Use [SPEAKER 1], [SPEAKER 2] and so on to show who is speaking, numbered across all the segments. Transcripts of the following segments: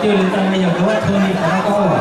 [SPEAKER 1] tiêu lên tăng bây giờ có thơ đi khá có à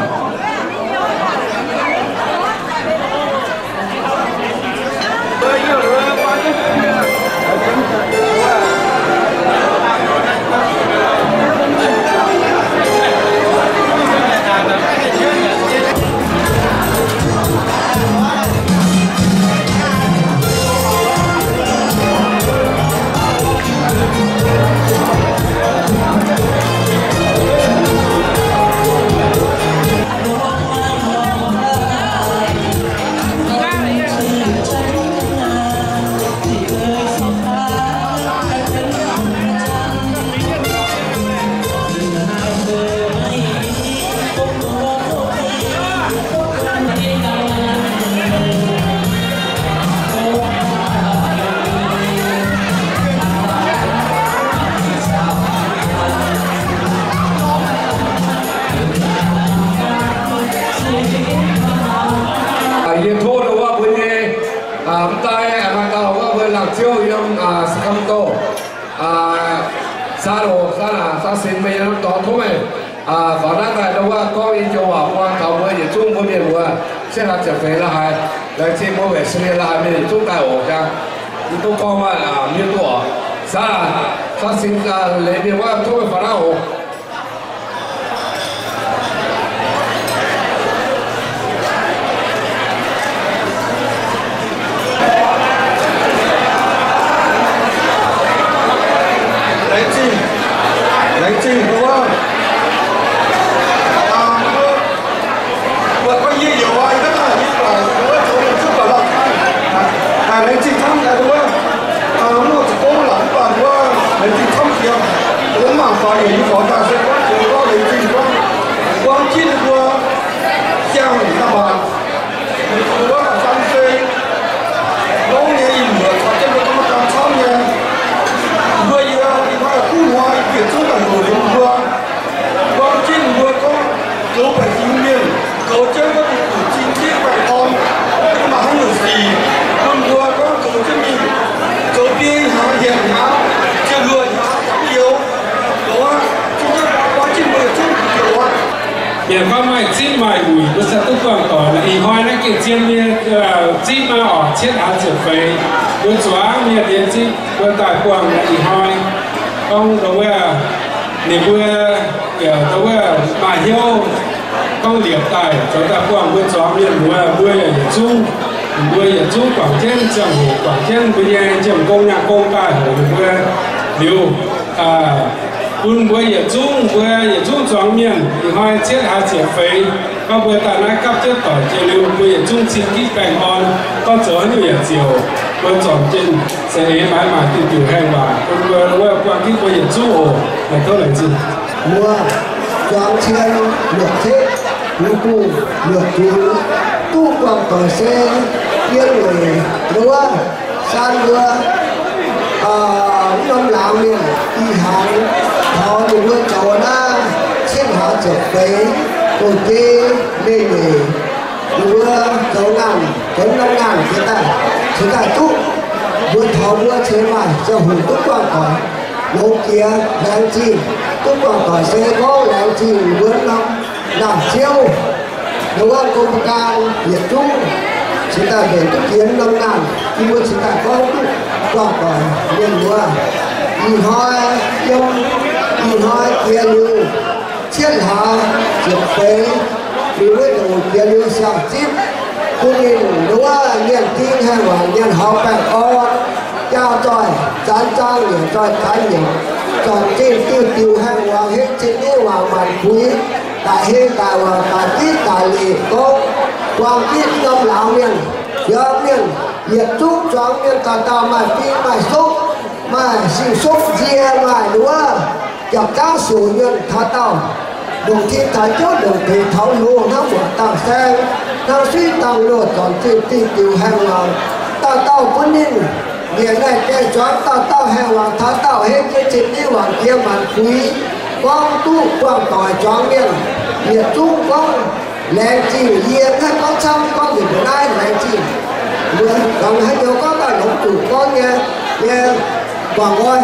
[SPEAKER 2] xin bây giờ nó tỏ thôi có năng tại đâu có ý cho họ qua cầu với những chung với miền mùa sẽ là trở về là hai lại trên mỗi về sinh là hai miền chung tại ổ ra thì tôi con mà miền tuổi sao xin lấy miền qua thôi phải đâu
[SPEAKER 3] lãnh trình đúng không? Vượt qua nhiều ai rất là như là chỗ mình rất là lọc lãnh trình thăm là đúng không? Một cố lãnh và đúng không? Lãnh trình thăm kia cũng mà phải như có ta sẽ có lãnh trình quang chín của giang các bạn đúng không? Tăng xây lâu ngày mở thoát chân của các bạn tham gia vừa thì phải là khu hoa việc chung là người đến vừa quang chín vừa có dấu phải kinh nghiệm cấu chân có một cử chi tiết bài con nhưng mà không được gì còn vừa có cấu chân gì cấu tiên hàng hiện há chưa người há chẳng yếu đúng không? Chúng ta quang chín vừa chung kiểu hoa
[SPEAKER 4] hiện có mai chín mai ủi bữa sau tôi còn tỏ là ý hoa nó kiểu chiên bia chín mà ở chết áo trở về bữa xóa miền điện chín bữa tại quảng là ý hoa không đâu à để bữa kiểu đâu à mà hiếu không liệp tài chúng ta quảng bữa xóa miền bữa là chung bữa là chung quảng trên chẳng quảng trên bây giờ chẳng công nhà công tài hồ bữa liều bữa giờ chung choáng miền thì hai chết hai trẻ phế các bữa tại nãy cấp chết tỏi chơi lưu bữa giờ chung chín kỹ cảnh on có chở nhiều giờ chiều bữa chọn trên sẽ mãi mãi từ từ hay và bữa qua kỹ bữa giờ chung ổ là thôi là gì
[SPEAKER 5] mua choáng chiên lượt chết lưu cu lượt chú tu quảng tỏi xe yên người đúng không san mưa năm lão miền đi hàng họ thì nuôi cháu na xếp họ trở về tổ kê lê nghề đưa cháu ngàn cháu 5.000 chúng ta chúc vừa thọ vừa chế mải cho hùng tốt quang cỏi nấu kia đáng chi tốt quang cỏi xe có đáng chi vừa năm làm chiêu đúng không công can nhiệt trung chúng ta về cái kiến 5.000 khi mà chúng ta có quang cỏi liền vừa đi hỏi dùng đi hỏi kia lưu chiết hạ chuyển phế đi với đồ kia lưu sang chip cũng như đúng là niềm tin hay là niềm học bạch o trao tròi chán trang để tròi thái nhiều tròn trên tiêu hay là hết trên cái hoàng màn quý tại hiện tại và tại tiết tại lì có quang tiết ngâm lão miền nhớ miền nhiệt trúc cho miền ta mà pin mà sốt mà sự sốt dìa mà đúng không chọc cao sử nhân thả tàu đồng thiên thái chốt đồng thiên tháo lô nó một tàu xe nó suy tàu lô còn trên tin tiêu hàng hoàng tàu quân ninh hiện nay cái chó tàu hàng hoàng thả tàu hết cái trên đi hoàng kia màn quý quang tu quang tỏi chó miền nhiệt trung quang lẹn chỉ hiền hay con trăm con gì của ai lẹn chỉ còn hai đứa có cả lỗ chủ con nghe quảng ơi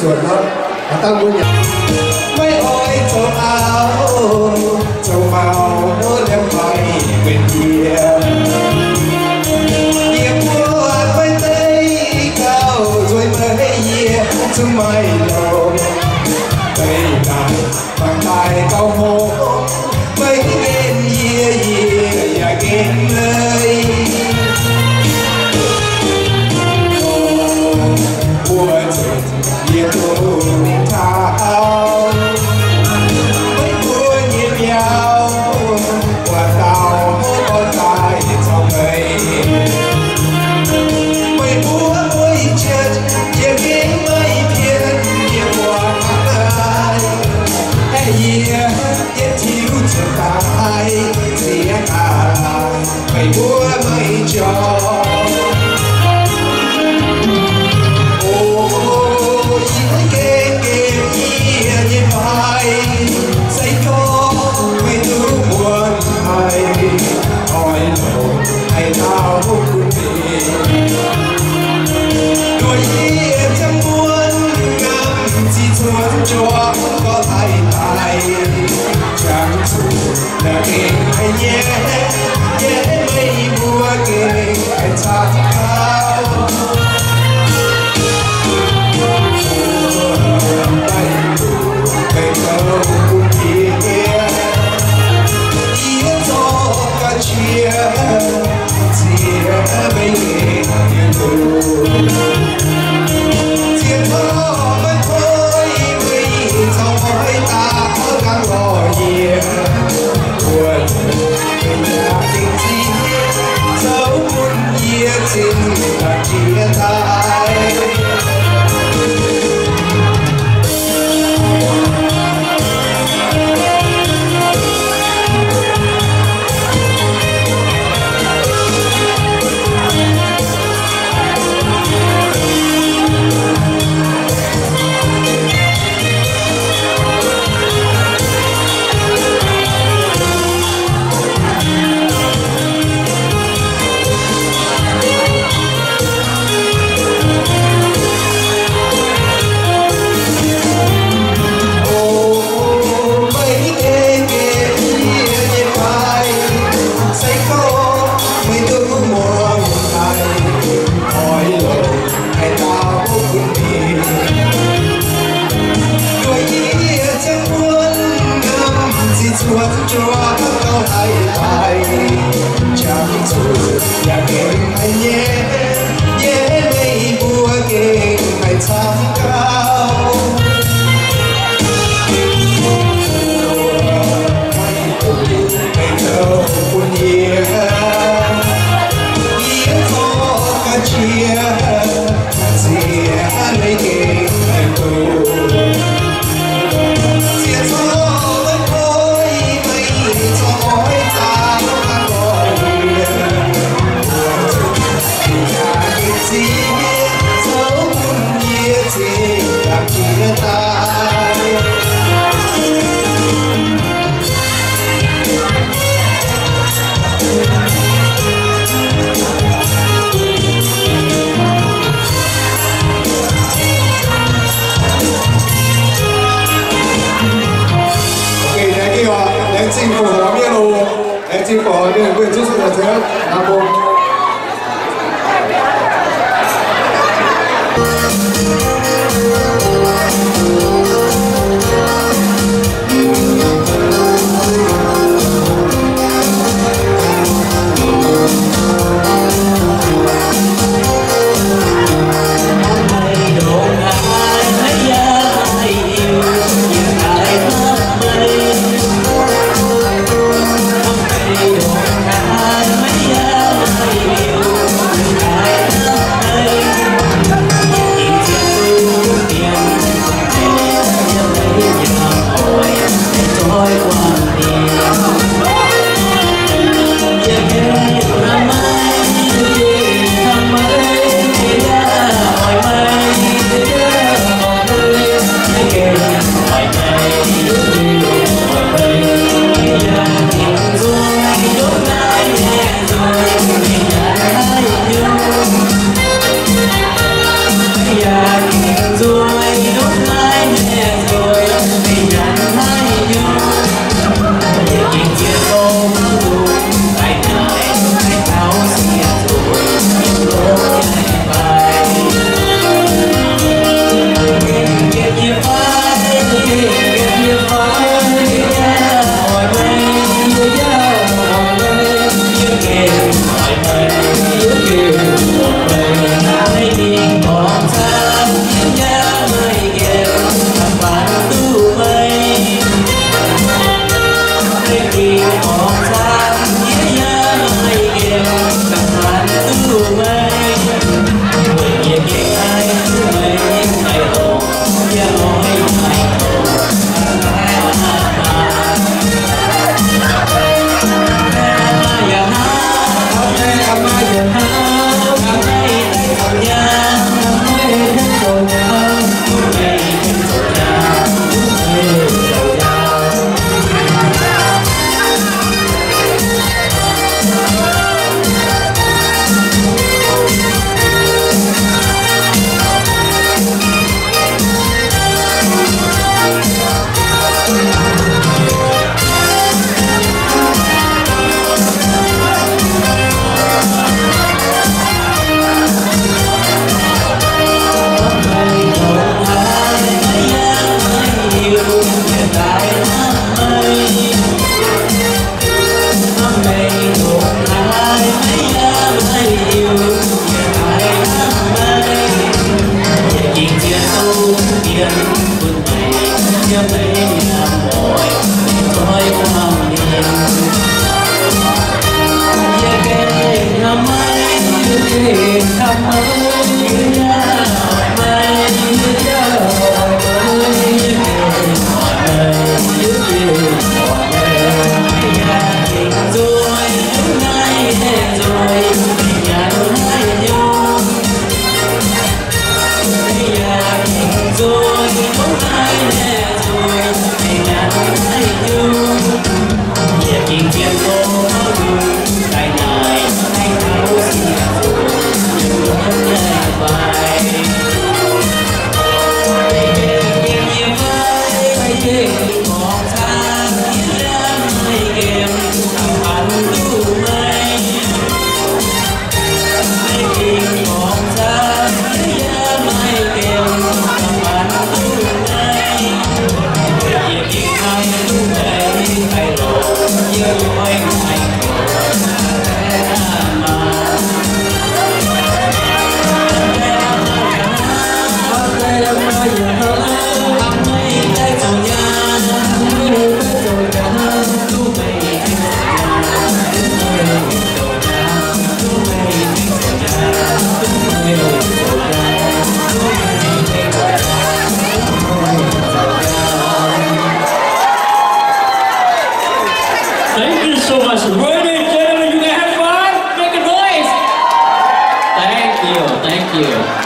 [SPEAKER 3] ส่วนนั้นตั้งไว้อย่างไม่อ้อยเจ้าเอาเจ้าเมาแล้วไปเป็นเดียวเหยียบหัวไปเตะเก้าช่วยมาให้เหยียบจะไม่ลงไปตายบางตายเก้าโหไม่เกินเยียอย่าเกินเลยหัวใจเยียบตัวเท้าไม่ควรเหยียบยาวว่าเต่าก็ตายทำไมไม่บัวไม่เช็ดเหยียบเองไม่เพียรเหยียบว่าอะไรแค่เหยียบที่รู้จะตายเสียกายไม่บัวไม่จอHãy subscribe cho kênh Ghiền Mì Gõ để không bỏ lỡ những video hấp dẫn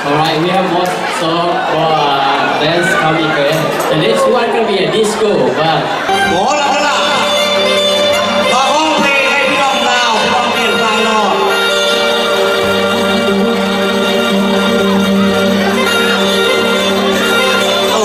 [SPEAKER 6] Alright, we have more song for dance coming in. The next one gonna be a disco, but
[SPEAKER 7] หมอลำละมาร้องเพลงให้พี่น้องลาวพี่น้องเมียนมาเนาะโอ้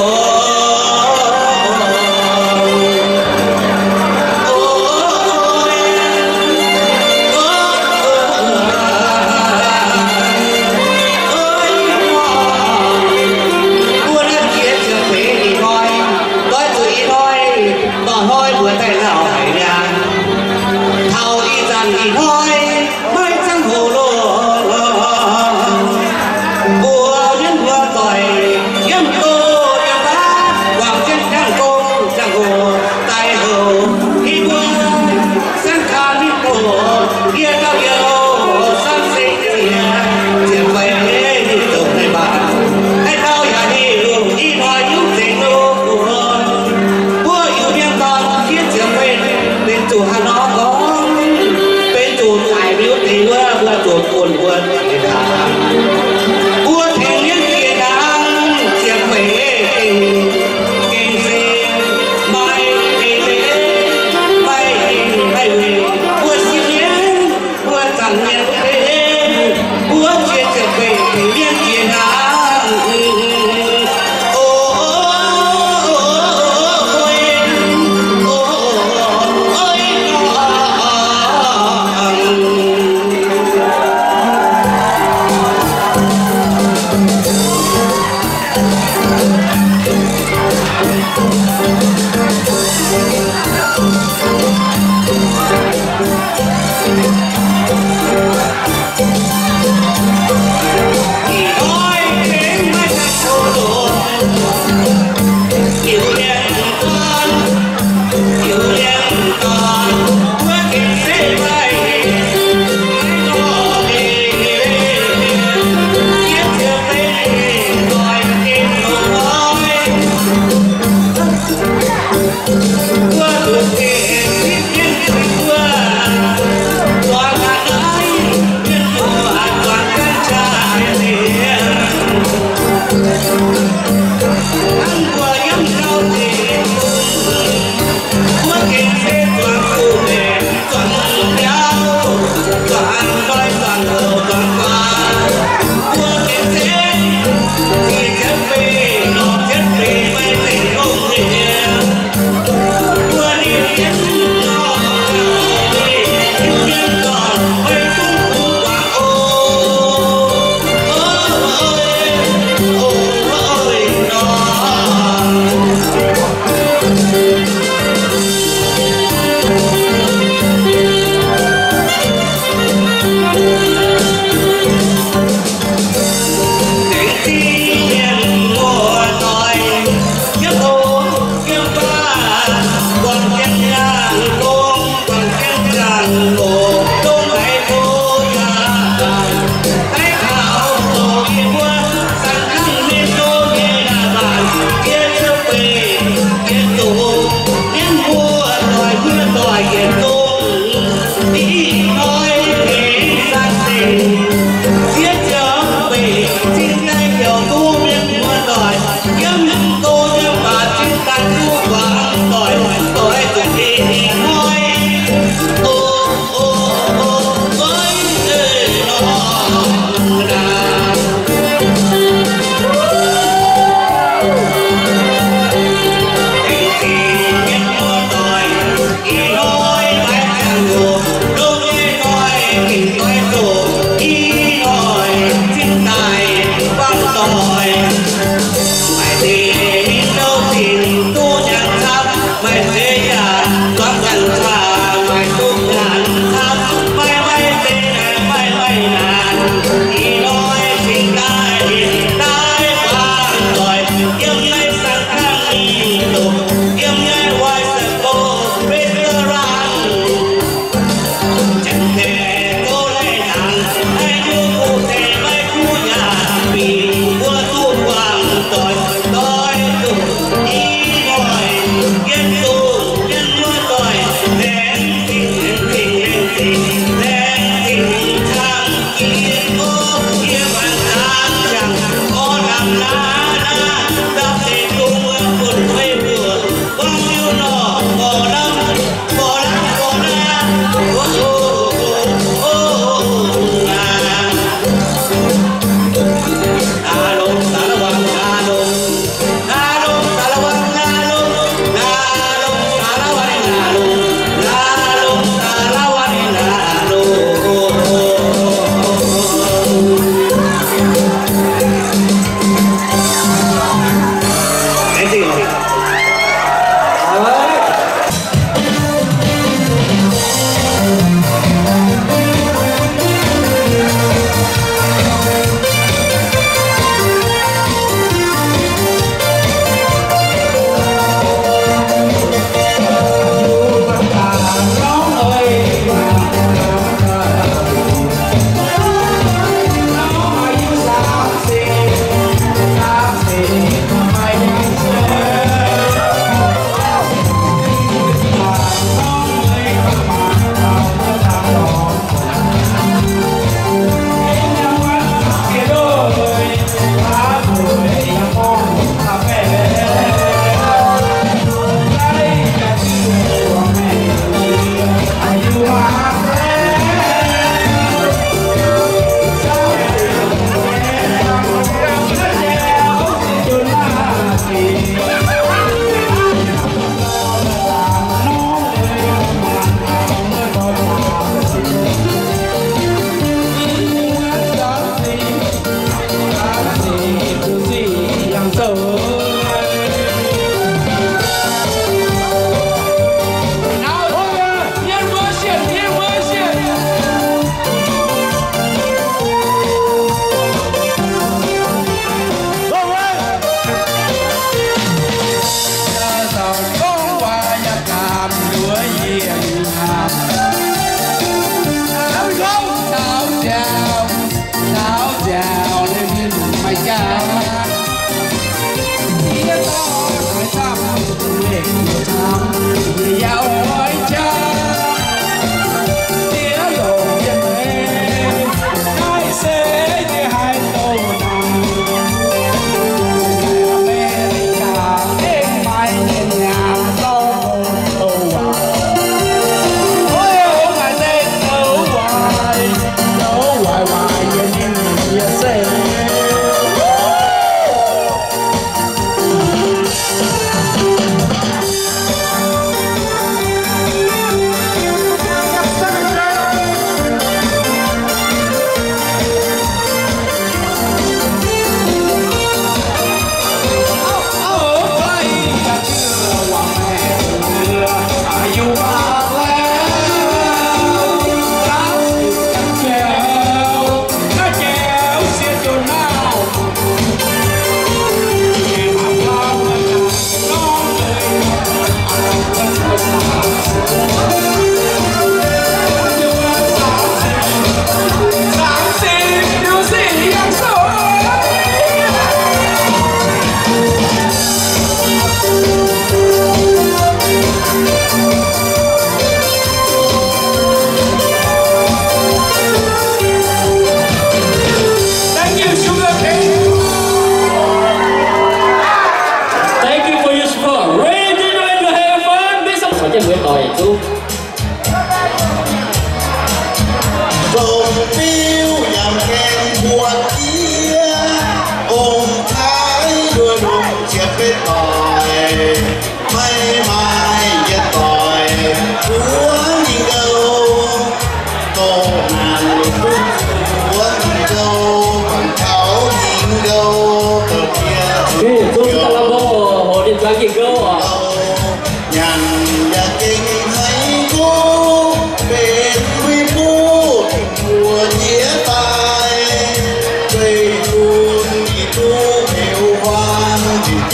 [SPEAKER 7] บัวนักเขียนเสือเผยอีน้อยร้อยจุยน้อยต่อน้อยบัวแต่ còi mày thì đâu tìm tu nhạc tháp mày thế nhà toán gần xa mày tu nhạc tháp mày mày thế này mày mày nàn thì nói xin đại đại vang rồi yêu ngay sang khang đi tục yêu ngay hoài sẽ cô biết răng chẳng thể cô lấy nàng hay như cụ thể mày khu nhà vì vua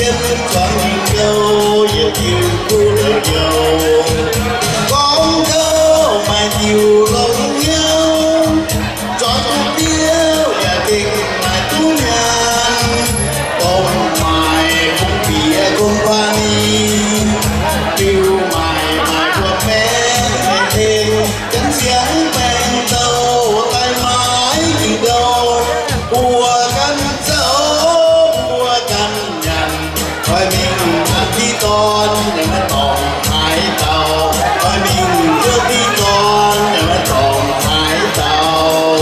[SPEAKER 8] kiếp cho mình yêu giờ yêu cô lời yêu con câu mà nhiều lòng nhau cho tôi yêu và tình mà tu nhàn con mày cũng bị company yêu mày mày của mẹ thêm cánh sáng bên đâu tay mãi gì đâu của cánh dấu của cánh nhằn hỏi mình ăn đi con để mà còn hai tàu hỏi mình trước đi con để mà còn hai tàu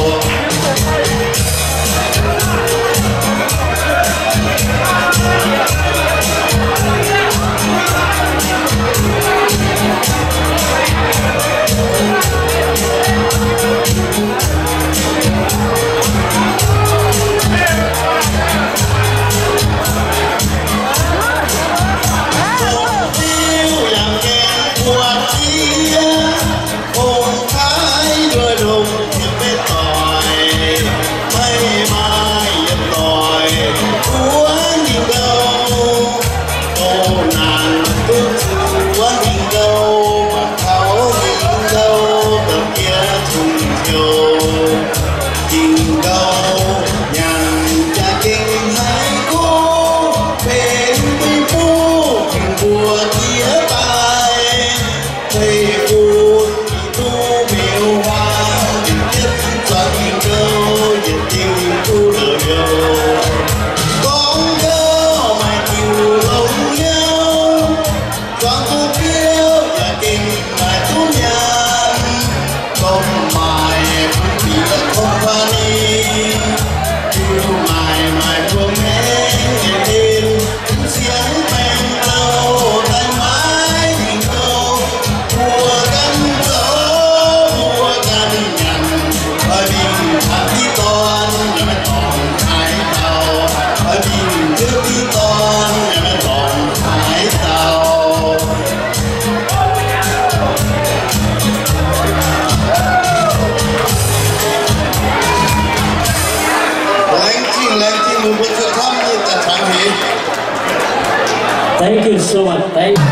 [SPEAKER 6] Thank you so much. Thank you.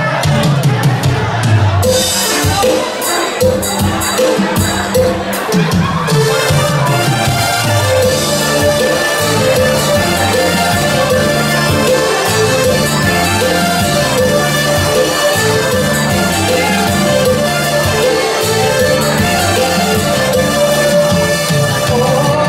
[SPEAKER 3] Oh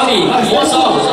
[SPEAKER 6] Bobby, more songs.